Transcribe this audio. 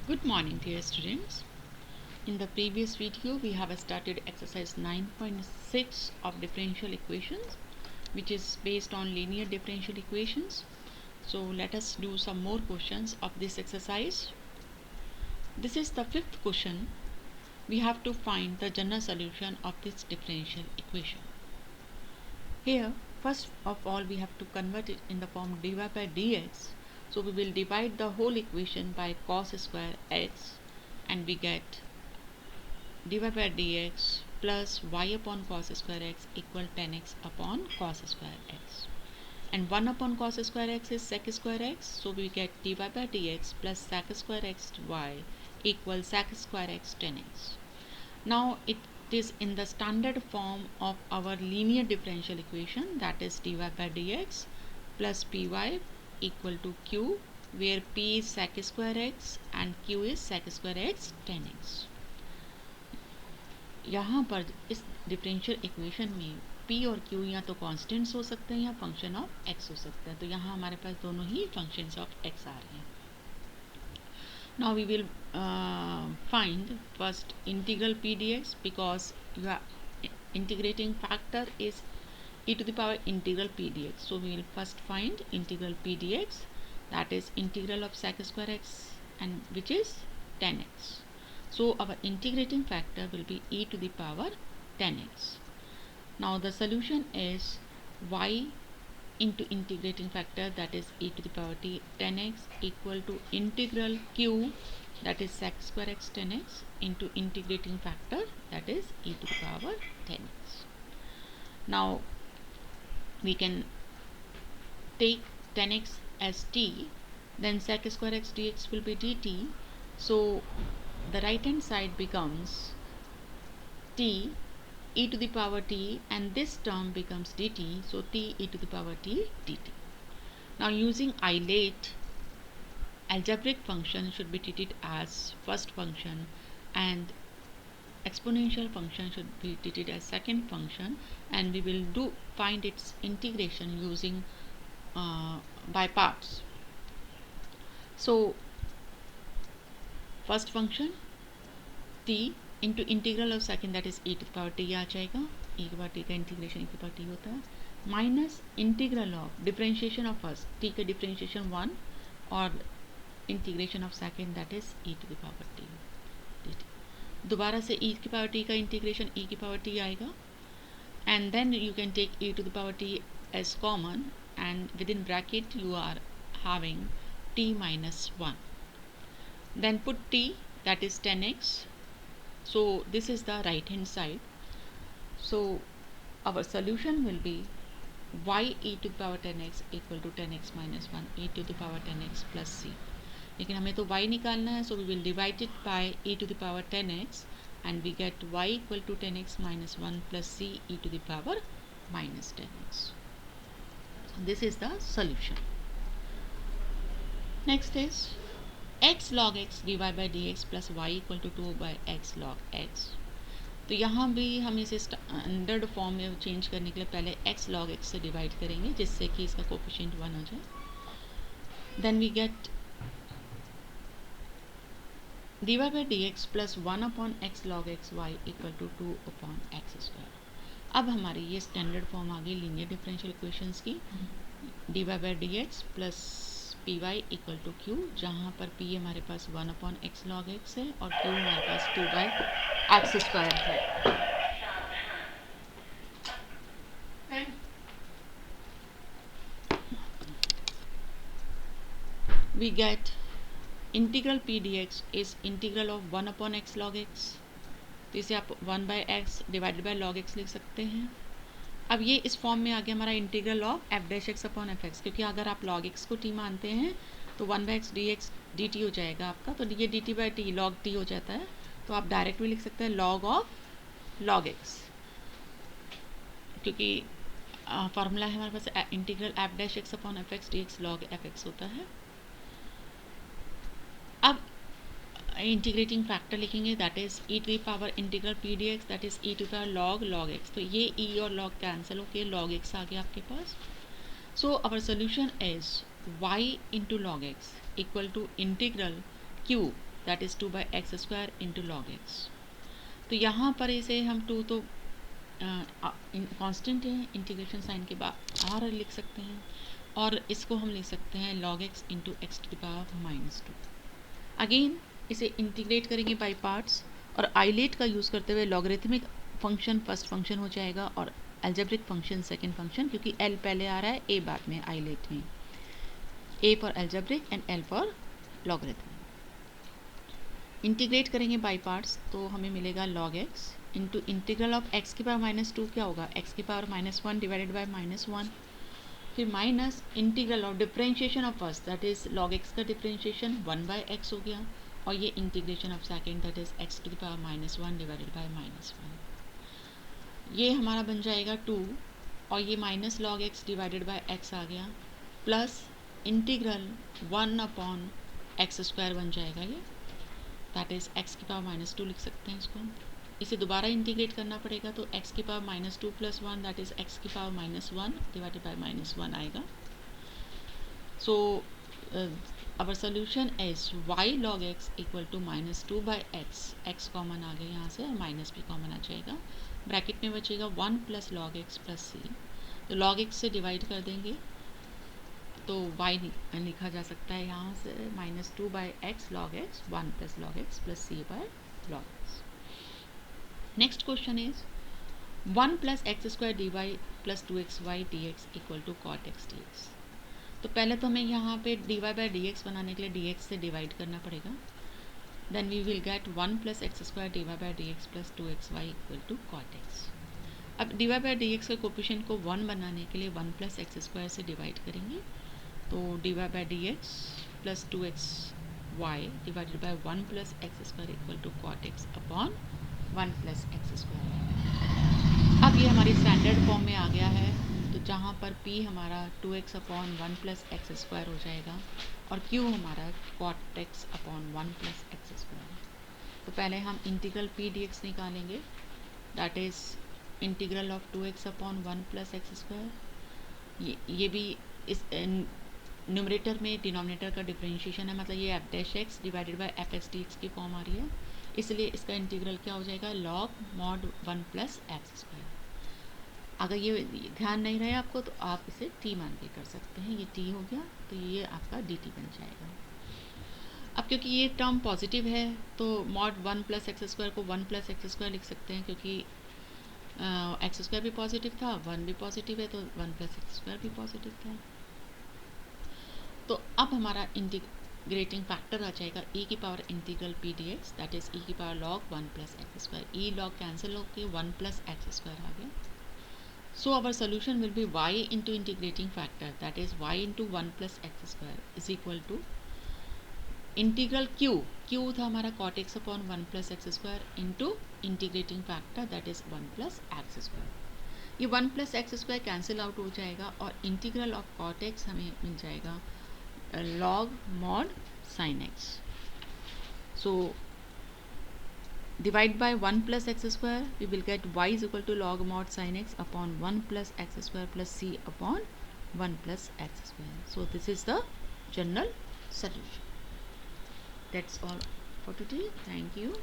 Good morning, dear students. In the previous video, we have started exercise 9.6 of differential equations, which is based on linear differential equations. So let us do some more questions of this exercise. This is the fifth question. We have to find the general solution of this differential equation. Here, first of all, we have to convert it in the form dy by dx. So we will divide the whole equation by cos square x, and we get dy by dx plus y upon cos square x equal tan x upon cos square x. And 1 upon cos square x is sec square x. So we get dy by dx plus sec square x y equal sec square x tan x. Now it is in the standard form of our linear differential equation, that is dy by dx plus py equal to q, where p is sec square x and q is sec square x tan x. यहाँ पर इस differential equation में p और q या तो constants हो सकते हैं या फंक्शन ऑफ x हो सकता है, तो यहाँ हमारे पास दोनों ही फंक्शंस ऑफ x आ रहे हैं. Now we will find first integral p dx, because your integrating factor is e to the power integral p dx. So we will first find integral p dx, that is integral of sec square x, and which is tan x. So our integrating factor will be e to the power tan x. Now the solution is y into integrating factor, that is e to the power t tan x, equal to integral q, that is sec square x tan x, into integrating factor, that is e to the power tan x. Now we can take tan x as t, then sec square x dx will be dt. So the right hand side becomes t e to the power t, and this term becomes dt, so t e to the power t dt. Now using Eilert, algebraic function should be treated as first function and exponential function should be treated as second function, and we will find its integration using by parts. So first function t into integral of second, that is e to the power t आ जाएगा. e के power t का integration e के power t होता है, minus integral of differentiation of first t का differentiation 1 और integration of second, that is e to the power t dt. दोबारा से e की पावर t का इंटीग्रेशन e की पावर t आएगा, and then you can take e to the power t as common, and within bracket you are having t minus 1. Then put t, that is tan x. So this is the right hand side. So our solution will be y e to the power tan x equal to tan x minus 1 e to the power tan x plus c. लेकिन हमें तो y निकालना है, so we will divide it by e to the power tan x, and we get y equal to tan x minus 1 plus c e to the power minus tan x. This is the solution. Next is x log x dy by dx plus y equal to 2 by x log x. तो यहाँ भी हम इसे standard form में change करने के लिए पहले x log x से डिवाइड करेंगे, जिससे कि इसका कोफिशिएंट 1 हो जाए. Then we get dy by dx plus 1 upon x log x y equal to 2 upon x square. अब हमारी ये स्टैंडर्ड फॉर्म आ गई लीनियर डिफरेंशियल इक्वेशंस की. dy by dx plus p y equal to q, जहाँ पर p हमारे पास 1 अपॉन एक्स लॉग एक्स है और क्यू हमारे पास 2 बाई एक्स स्क्वायर है. We get integral p d x is integral of 1 upon x log x, तो इसे आप 1 by x divided by log x लिख सकते हैं. अब ये इस फॉर्म में आ गया हमारा integral of F dash x upon f x, क्योंकि अगर आप लॉग एक्स को टी मानते हैं तो 1 by x d x D T हो जाएगा आपका, तो ये D T by T log T हो जाता है, तो आप डायरेक्ट भी लिख सकते हैं लॉग ऑफ लॉग एक्स, क्योंकि फार्मूला है हमारे पास integral f dash x upon f x d x log f x होता है. अब इंटीग्रेटिंग फैक्टर लिखेंगे, that is e to the power integral p d x, that is e to the power log log x. तो ये e और log cancel होके log x आ गया आपके पास. So our solution is y into log x equal to integral q that is 2/x² into log x. तो यहाँ पर इसे हम 2 तो कांस्टेंट है, इंटीग्रेशन साइन के बाद आर लिख सकते हैं, और इसको हम लिख सकते हैं log x into x to the power -2। Again इसे इंटीग्रेट करेंगे बाय पार्ट्स, और आइलेट का यूज़ करते हुए लॉगरिथमिक फंक्शन फर्स्ट फंक्शन हो जाएगा और एल्जेब्रिक फंक्शन सेकंड फंक्शन, क्योंकि एल पहले आ रहा है, ए बाद में आइलेट में। A for algebraic and L for logarithmic. Integrate करेंगे बाय पार्ट्स तो हमें मिलेगा log x into integral of x की पावर -2 क्या होगा, x की पावर -1 डिवाइडेड बाय -1, फिर minus integral of differentiation of first that is log x का डिफरेंशिएशन 1/x हो गया, और ये integration of second that is x की पावर -1 डिवाइडेड बाय -1, ये हमारा बन जाएगा 2, और ये minus log x divided by x आ गया, प्लस इंटीग्रल 1/x² बन जाएगा, ये दैट इज़ x की पावर -2 लिख सकते हैं इसको। इसे दोबारा इंटीग्रेट करना पड़ेगा, तो x की पावर -2 + 1 दैट इज़ x की पावर -1 डिवाइडेड बाय -1 आएगा। So our solution is y log x equal to -2/x, x common आ गया यहाँ से, माइनस भी कॉमन आ जाएगा, ब्रैकेट में बचेगा 1 + log x + c, तो log x से डिवाइड कर देंगे तो y लिखा जा सकता है यहाँ से -2/x log x 1 + log x + c/log x। Next question is 1 + x² dy + 2xy dx equal to cot x dx। तो पहले तो हमें यहाँ पे dy/dx बनाने के लिए dx से डिवाइड करना पड़ेगा, then we will get 1 + x² dy/dx + 2xy equal to cot x। अब dy/dx के कोफिशिएंट को 1 बनाने के लिए 1 + x² से डिवाइड करेंगे, तो dy/dx + 2xy divided by 1 + x² equal to cot x upon 1 + x²। अब ये हमारी स्टैंडर्ड फॉर्म में आ गया है, तो जहाँ पर p हमारा 2x अपॉन 1 + x² हो जाएगा, और q हमारा cot x अपॉन 1 + x²। तो पहले हम इंटीग्रल p dx निकालेंगे, that is integral of 2x upon 1 + x²। ये भी इस न्यूमरेटर में डिनोमिनेटर का डिफरेंशिएशन है, मतलब ये f' divided by fx dx की फॉर्म आ रही है, इसलिए इसका इंटीग्रल क्या हो जाएगा, log mod 1 + x²। अगर ये ध्यान नहीं रहे आपको तो आप इसे t मान के कर सकते हैं, ये t हो गया, तो ये आपका dt बन जाएगा। अब क्योंकि ये टर्म पॉजिटिव है तो mod 1 + x² को 1 + x² लिख सकते हैं, क्योंकि x² भी पॉजिटिव था, 1 भी पॉजिटिव है, तो 1 + x² भी पॉजिटिव था। तो अब हमारा इंटीग्रेटिंग फैक्टर आ जाएगा e की power integral p dx that is e की power log 1 + x², e log cancel होकर 1 + x² आ गया। So our solution will be y into integrating factor that is y into 1 + x² is equal to integral q था हमारा cot x upon 1 + x² into integrating factor that is 1 + x²। ये 1 + x² cancel out हो जाएगा, और integral of cot x हमें मिल जाएगा log mod sin x। So divide by 1 + x², we will get y is equal to log mod sin x upon 1 + x² plus c upon 1 + x². So this is the general solution. That's all for today. Thank you.